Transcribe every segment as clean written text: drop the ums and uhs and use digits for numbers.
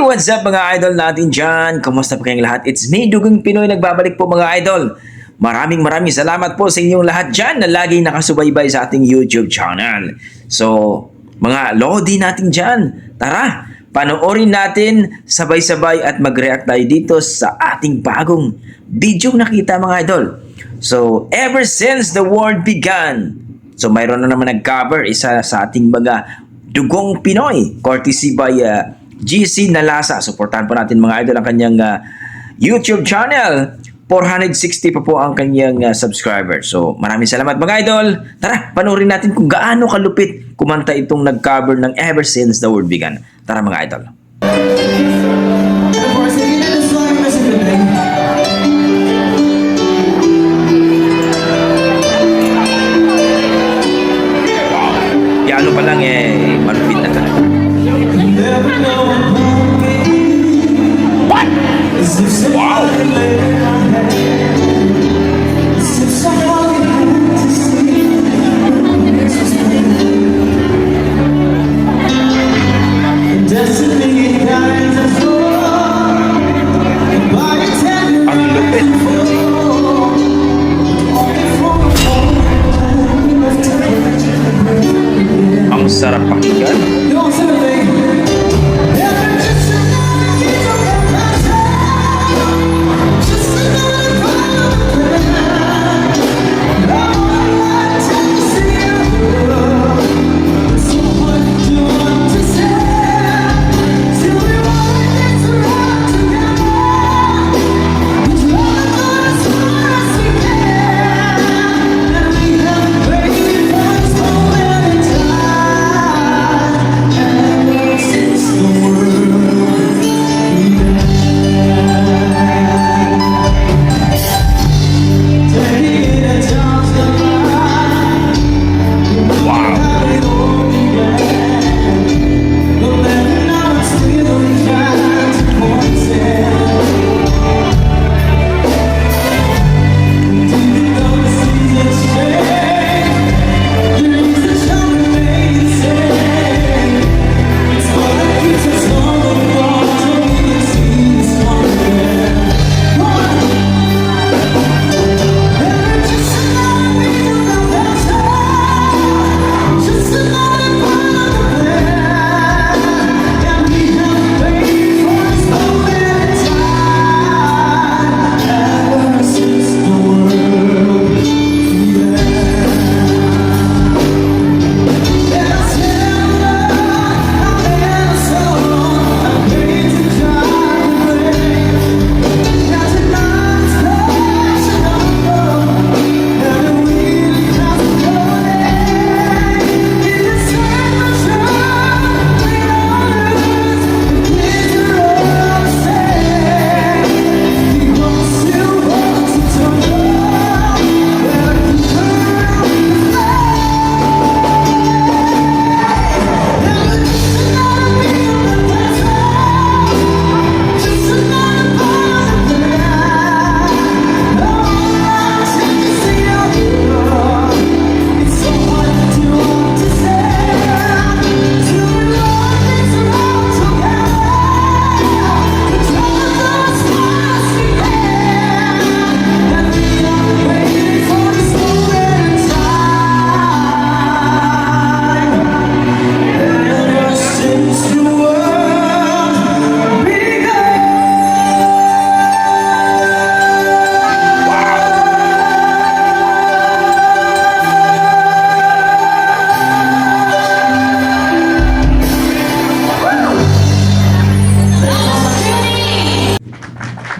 What's up mga idol natin dyan? Kumusta po kayong lahat? It's me, Dugong Pinoy, nagbabalik po mga idol. Maraming salamat po sa inyong lahat dyan na lagi nakasubaybay sa ating YouTube channel. So, mga Lodi natin dyan, tara, panoorin natin sabay-sabay at mag-react tayo dito sa ating bagong video nakita mga idol. So, ever since the world began, so mayroon na naman nag-cover isa sa ating mga Dugong Pinoy, courtesy by GC Nalasa. Suportahan po natin mga idol ang kanyang YouTube channel. 460 pa po ang kanyang subscriber. So maraming salamat mga idol. Tara, panoorin natin kung gaano kalupit kumanta itong nag-cover ng Ever Since the World Began. Tara mga idol. Piano pa lang malupit na talaga. What? Wow! Ang lupit. Ang sarap pakinggan.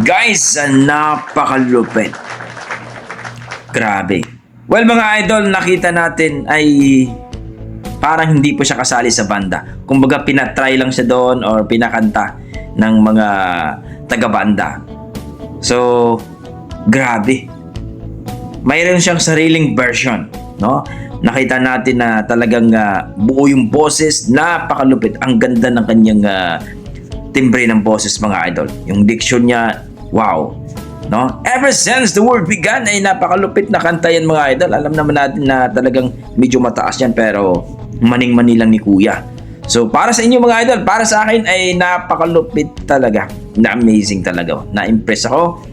Guys, napakalupit. Grabe. Well mga idol, nakita natin ay parang hindi po siya kasali sa banda. Kumbaga pinatry lang siya doon or pinakanta ng mga taga-banda. So, grabe. Mayroon siyang sariling version, no? Nakita natin na talagang buo yung boses, napakalupit. Ang ganda ng kanyang timbre ng boses mga idol. Yung diction niya, wow. No? Ever Since the World Began ay napakalupit na kanta yan mga idol. Alam naman natin na talagang medyo mataas yan pero maning-mani lang ni Kuya. So para sa inyo mga idol, para sa akin ay napakalupit talaga. Na-amazing talaga. Na-impress ako,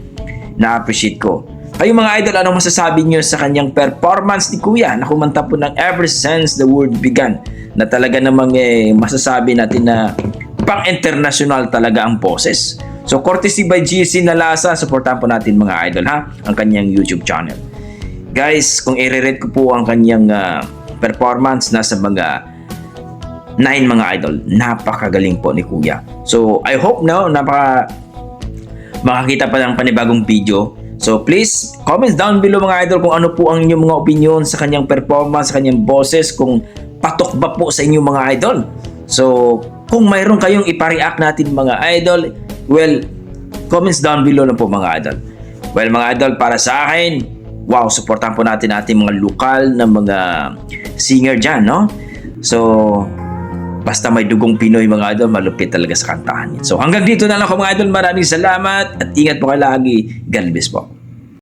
na-appreciate ko. Kayo mga idol, anong masasabi nyo sa kanyang performance ni Kuya na kumanta po ng Ever Since the World Began, na talaga namang masasabi natin na pang-international talaga ang boses. So courtesy by GC Nalasa, supportan po natin mga idol ha, ang kanyang YouTube channel. Guys, kung i-rate ko po ang kanyang performance, nasa mga 9 mga idol. Napakagaling po ni Kuya. So I hope now makakita pa ng panibagong video. So please, comments down below mga idol kung ano po ang inyong mga opinion sa kanyang performance, sa kanyang boses, kung patok ba po sa inyong mga idol. So kung mayroon kayong ipareact natin mga idol, well, comments down below na po mga idol. Well mga idol, para sa akin, wow, supportan po natin mga lokal na mga singer dyan, no? So basta may dugong Pinoy mga idol, malupit talaga sa kantahan. So hanggang dito na lang ako mga idol. Maraming salamat at ingat po kayo lagi. God bless po.